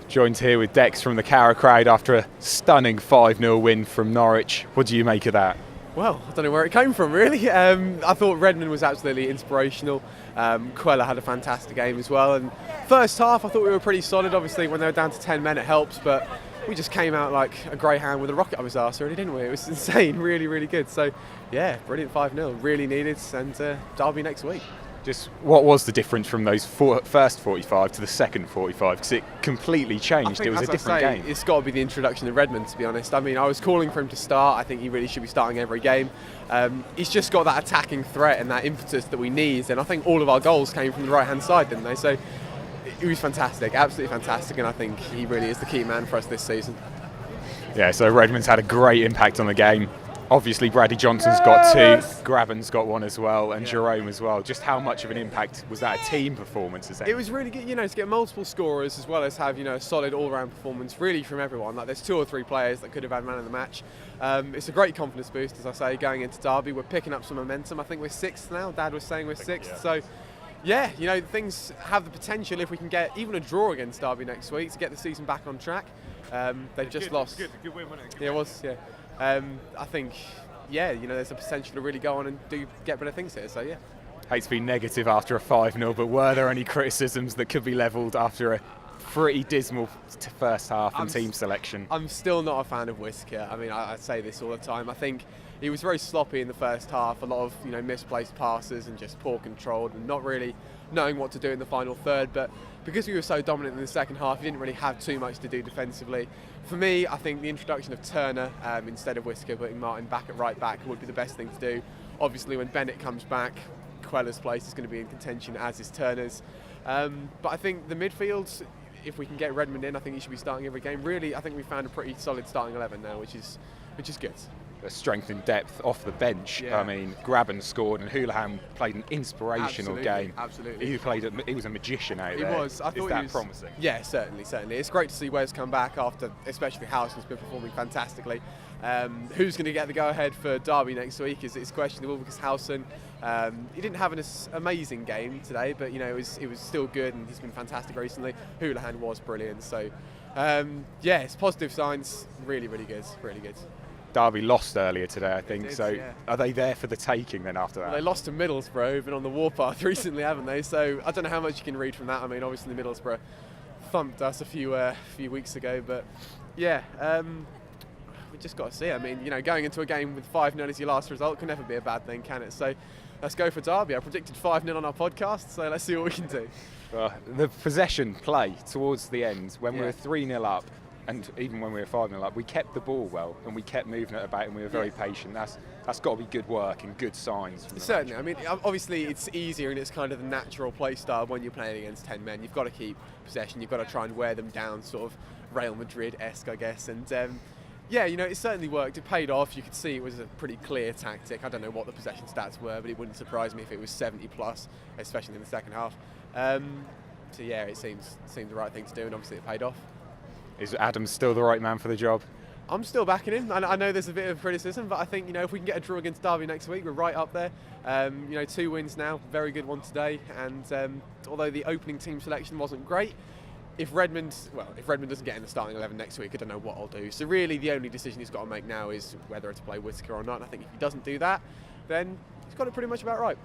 Joined here with Dex from TheCarrowCrowd after a stunning 5-0 win from Norwich. What do you make of that? Well, I don't know where it came from really. I thought Redmond was absolutely inspirational. Quella had a fantastic game as well. And first half I thought we were pretty solid. Obviously when they were down to 10 men it helps, but we just came out like a greyhound with a rocket up his arse really, didn't we? It was insane, really, really good. So yeah, brilliant 5-0, really needed, and Derby next week. Just what was the difference from those first 45 to the second 45? Because it completely changed. It was a different game. It's got to be the introduction of Redmond, to be honest. I mean, I was calling for him to start. I think he really should be starting every game. He's just got that attacking threat and that impetus that we need. And I think all of our goals came from the right-hand side, didn't they? So it was fantastic, absolutely fantastic. And I think he really is the key man for us this season. Yeah, so Redmond's had a great impact on the game. Obviously, Bradley Johnson's got two, Graben's got one as well, and Jerome as well. Just how much of an impact was that a team performance? It was really good, to get multiple scorers as well as have, a solid all-round performance really from everyone. Like there's 2 or 3 players that could have had man of the match. It's a great confidence boost, as I say, going into Derby. We're picking up some momentum. I think we're 6th now. Dad was saying we're 6th. So, yeah, things have the potential if we can get even a draw against Derby next week to get the season back on track. They've just lost. Good win, wasn't it? Yeah, it was. Yeah. I think, there's a potential to really go on and do get better things here. So yeah. Hate to be negative after a 5-0, but were there any criticisms that could be levelled after a pretty dismal first half and team selection? I'm still not a fan of Whisker. I mean, I say this all the time. I think he was very sloppy in the first half. A lot of misplaced passes and just poor control and not really knowing what to do in the final third. But because we were so dominant in the second half, he didn't really have too much to do defensively. For me, I think the introduction of Turner instead of Whisker, putting Martin back at right back, would be the best thing to do. Obviously, when Bennett comes back, Quella's place is going to be in contention, as is Turner's. But I think the midfield, if we can get Redmond in, I think he should be starting every game. Really, I think we found a pretty solid starting 11 now, which is good. A strength in depth off the bench. Yeah. I mean, Graben scored and Houlihan played an inspirational game. Absolutely. He was a magician out there. He was. I thought Is that promising? Yeah, certainly. It's great to see Wes come back after, especially Howson's been performing fantastically. Who's going to get the go-ahead for Derby next week is questionable because Howson, he didn't have an amazing game today, but it was still good and he's been fantastic recently. Houlihan was brilliant. So it's positive signs. Really, really good. Really good. Derby lost earlier today, I think. Yeah. Are they there for the taking then after that? Well, they lost to Middlesbrough, been on the warpath recently, haven't they? So I don't know how much you can read from that. I mean, obviously Middlesbrough thumped us a few weeks ago, but yeah, we just got to see. I mean, going into a game with 5-0 as your last result can never be a bad thing, can it? So let's go for Derby. I predicted 5-0 on our podcast, so let's see what we can do. The possession play towards the end, when we were 3-0 up, and even when we were 5-0 up, we kept the ball well and we kept moving it about and we were very patient. That's got to be good work and good signs. Certainly. I mean, obviously it's easier and it's kind of the natural play style when you're playing against 10 men. You've got to keep possession. You've got to try and wear them down, sort of Real Madrid-esque, I guess. And it certainly worked. It paid off. You could see it was a pretty clear tactic. I don't know what the possession stats were, but it wouldn't surprise me if it was 70 plus, especially in the second half. It seems the right thing to do, and obviously it paid off. Is Adam still the right man for the job? I'm still backing him. I know there's a bit of criticism, but I think if we can get a draw against Derby next week, we're right up there. 2 wins now, very good one today. And although the opening team selection wasn't great, if Redmond doesn't get in the starting 11 next week, I don't know what I'll do. So really, the only decision he's got to make now is whether to play Whitaker or not. And I think if he doesn't do that, then he's got it pretty much about right.